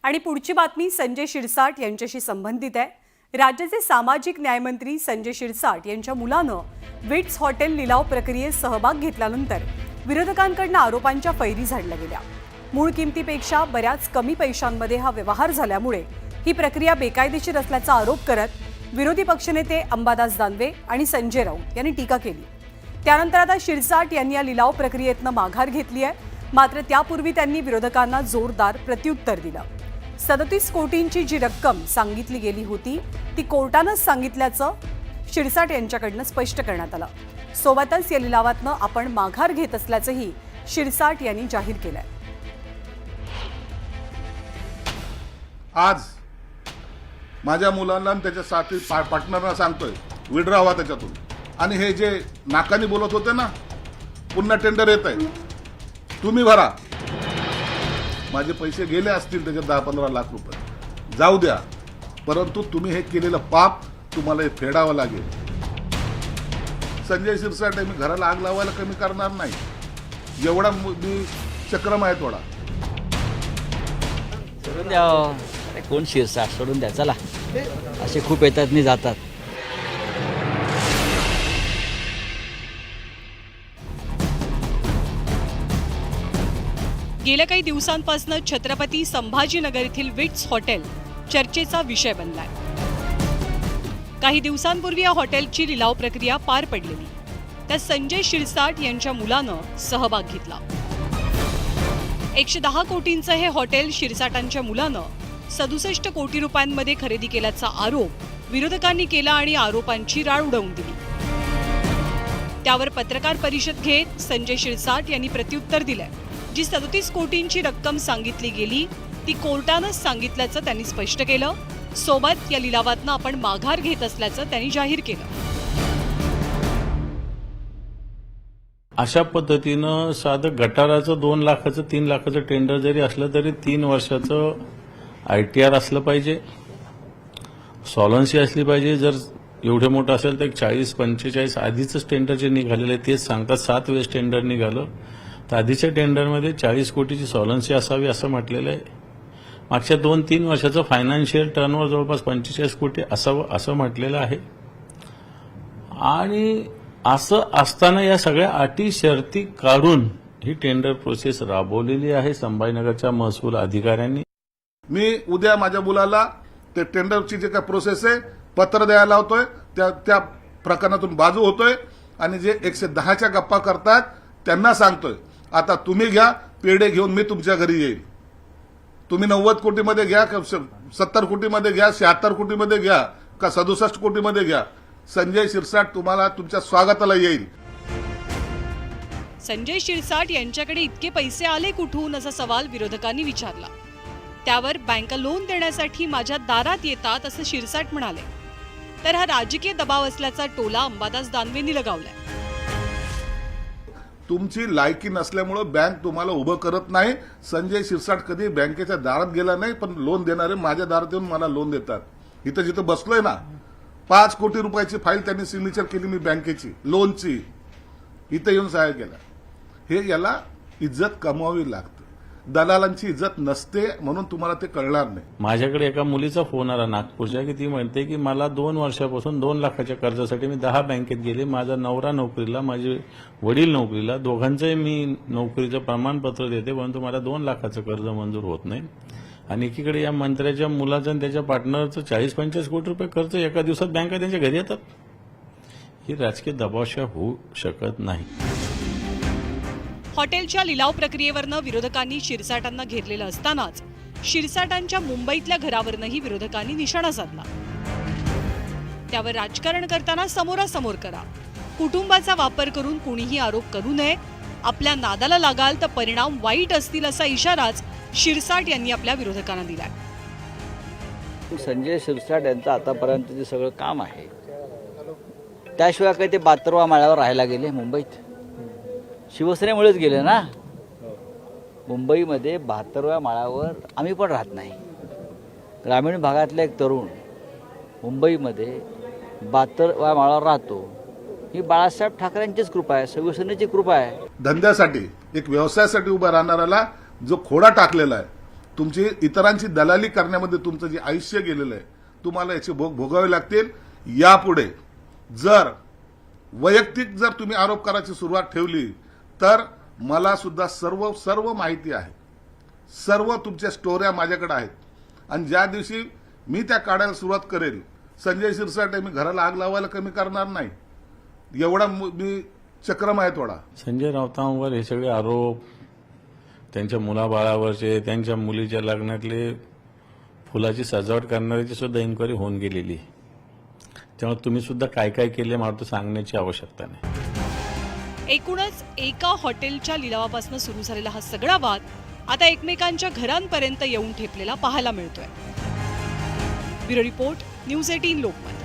आणि पुढची बातमी संजय शिरसाट यांच्याशी संबंधित आहे। राज्याचे सामाजिक न्यायमंत्री संजय शिरसाट यांच्या मुलानं विट्स हॉटेल लिलाव प्रक्रियेत सहभाग घेतल्यानंतर विरोधकांकडून आरोपांच्या फैरी झाडल्या गेल्या। मूळ किमतीपेक्षा बऱ्याच कमी पैशांमध्ये हा व्यवहार झाल्यामुळे ही प्रक्रिया बेकायदेशीर असल्याचा आरोप करत विरोधी पक्षनेते अंबादास दानवे आणि संजय राऊत यांनी टीका केली। त्यानंतर आता शिरसाट यांनी या लिलाव प्रक्रियेतनं माघार घेतली आहे, मात्र त्यापूर्वी त्यांनी विरोधकांना जोरदार प्रत्युत्तर दिलं। 37 कोटींची जी रक्कम सांगितली गेली होती ती कोर्टानंच सांगितल्याचं शिरसाट यांच्याकडनं स्पष्ट करण्यात आलं। सोबतच या लिलावातनं आपण माघार घेत असल्याचंही शिरसाट यांनी जाहीर केलंय। आज माझ्या मुलांना आणि त्याच्या साथी पार्टनरना सांगतोय विड्रॉ व्हा त्याच्यातून, आणि हे जे नाकानी बोलत होते ना पुन्हा टेंडर येत आहे तुम्ही भरा, माझे पैसे गेले असतील त्याच्यात 10-15 लाख रुपये जाऊ द्या, परंतु तुम्ही हे केलेलं पाप तुम्हाला हे फेडावं लागेल। संजय शिरसाट मी घराला आग लावायला कमी करणार नाही, जेवढा मी चक्रम आहे थोडा सोडून द्या। कोण शिरसाट सोडून द्या, चला असे खूप येतात आणि जातात। गेल्या काही दिवसांपासून छत्रपती संभाजीनगर येथील विट्स हॉटेल चर्चेचा विषय बनलाय। काही दिवसांपूर्वी या हॉटेलची लिलाव प्रक्रिया पार पडलेली, त्यात संजय शिरसाट यांच्या मुलानं सहभाग घेतला। 110 कोटींचं हे हॉटेल शिरसाटांच्या मुलानं 67 कोटी रुपयांमध्ये खरेदी केल्याचा आरोप विरोधकांनी केला आणि आरोपांची राळ उडवून दिली। त्यावर पत्रकार परिषद घेत संजय शिरसाट यांनी प्रत्युत्तर दिलंय। जी 37 कोटींची रक्कम सांगितली गेली ती कोर्टानंच सांगितल्याचं त्यांनी स्पष्ट केलं। सोबत या लिलावातनं आपण माघार घेत असल्याचं त्यांनी जाहीर केलं। अशा पद्धतीनं साधं गटाराचं 2 लाखाचं 3 लाखाचं टेंडर जरी असलं तरी 3 वर्षाचं ITR असलं पाहिजे, सॉलन्सी असली पाहिजे। जर एवढे मोठं असेल तर 40-45 आधीच टेंडर जे निघालेलं आहे तेच सांगतात 7 वेळेस टेंडर निघालं, तर आधीच्या टेंडरमध्ये 40 कोटीची सॉलन्सी असावी असं म्हटलेलं आहे। मागच्या 2-3 वर्षाचं फायनान्शियल टर्नओव्हर जवळपास 45 कोटी असावं असं म्हटलेलं आहे। आणि असं असताना या सगळ्या अटी शर्ती काढून ही टेंडर प्रोसेस राबवलेली आहे संभाजीनगरच्या महसूल अधिकाऱ्यांनी। मी उद्या माझ्या मुलाला ते टेंडरची जे काय प्रोसेस आहे पत्र द्यायला लावतोय, त्या प्रकरणातून बाजू होतोय, आणि जे 110च्या गप्पा करतात त्यांना सांगतोय आता तुम्ही घ्या पेढे घेऊन मी तुमच्या घरी येईल। तुम्ही 90 कोटीमध्ये घ्या, 70 कोटीमध्ये घ्या, 76 कोटीमध्ये घ्या का 67 कोटीमध्ये घ्या, संजय शिरसाट तुम्हाला तुमच्या स्वागताला येईल। संजय शिरसाट यांच्याकडे इतके पैसे आले कुठून असा सवाल विरोधकांनी विचारला। त्यावर बँका लोन देण्यासाठी माझ्या दारात येतात असं शिरसाट म्हणाले। तर हा राजकीय दबाव असल्याचा टोला अंबादास दानवेंनी लगावलाय। तुमची लायकी नसल्यामुळे बँक तुम्हाला उभं करत नाही। संजय शिरसाट कधी बँकेच्या दारात गेला नाही, पण लोन देणारे माझ्या दारात येऊन मला लोन देतात। इथं जिथं बसलोय ना 5 कोटी रुपयाची फाईल त्यांनी सिग्नेचर केली मी बँकेची लोनची, इथं येऊन सहाय्य केला। हे याला इज्जत कमवावी लागते, दलालांची इज्जत नसते, म्हणून तुम्हाला ते कळणार नाही। माझ्याकडे एका मुलीचा फोन आला नागपूरच्या की ती म्हणते की मला 2 वर्षापासून 2 लाखाच्या कर्जासाठी मी 10 बँकेत गेले, माझा नवरा नोकरीला, माझे वडील नोकरीला, दोघांचंही मी नोकरीचं प्रमाणपत्र देते, परंतु मला 2 लाखाचं कर्ज मंजूर होत नाही। आणि एकीकडे या मंत्र्याच्या मुलाचं आणि त्याच्या पार्टनरचं 40-45 कोटी रुपये कर्ज एका दिवसात बँका त्यांच्या घरी येतात। ही राजकीय दबावशिवाय होऊ शकत नाही। हॉटेलच्या लिलाव प्रक्रियेवरनं विरोधकांनी शिरसाटांना घेरलेलं असतानाच शिरसाटांच्या मुंबईतल्या घरावरनंही विरोधकांनी निशाणा साधला। त्यावर राजकारण करताना समोरासमोर करा, कुटुंबाचा वापर करून कुणीही आरोप करू नये, आपल्या नादाला लागाल तर परिणाम वाईट असतील असा इशाराच शिरसाट यांनी आपल्या विरोधकांना दिलाय। संजय शिरसाट यांचं आतापर्यंत जे सगळं काम आहे त्याशिवाय काही ते बातरवा माळ्यावर राहायला गेले मुंबईत, शिवसेनेमुळेच गेले ना। मुंबईमध्ये 72व्या माळ्यावर आम्ही पण राहत नाही। ग्रामीण भागातला एक तरुण मुंबईमध्ये 72व्या माळ्यावर राहतो, ही बाळासाहेब ठाकरेंचीच कृपा आहे, शिवसेनेची कृपा आहे। धंद्यासाठी एक व्यवसायासाठी उभा राहणाऱ्याला जो खोडा टाकलेला आहे तुमची इतरांची दलाली करण्यामध्ये तुमचं जे आयुष्य गेलेलं आहे, तुम्हाला याचे भोग भोगावे लागतील. यापुढे जर वैयक्तिक जर तुम्ही आरोप करायची सुरुवात ठेवली तर मला सुद्धा सर्व माहिती आहे, सर्व तुमच्या स्टोऱ्या माझ्याकडे आहेत. आणि ज्या दिवशी मी त्या काढायला सुरुवात करेल, संजय शिरसाट मी घराला आग लावायला कमी करणार नाही, एवढा मी चक्रम आहे थोडा. संजय राऊतांवर हे सगळे आरोप, त्यांच्या मुलाबाळावरचे, त्यांच्या मुलीच्या लग्नातले फुलाची सजावट करणाऱ्याची सुद्धा इन्क्वायरी होऊन गेलेली आहे. त्यामुळे तुम्ही सुद्धा काय काय केले मला तर सांगण्याची आवश्यकता नाही. एकूणच एका हॉटेलच्या लिलावापासून सुरू झालेला हा सगळा वाद आता एकमेकांच्या घरांपर्यंत येऊन ठेपलेला पाहायला मिळतोय. Bureau report, news 18 Lokmat.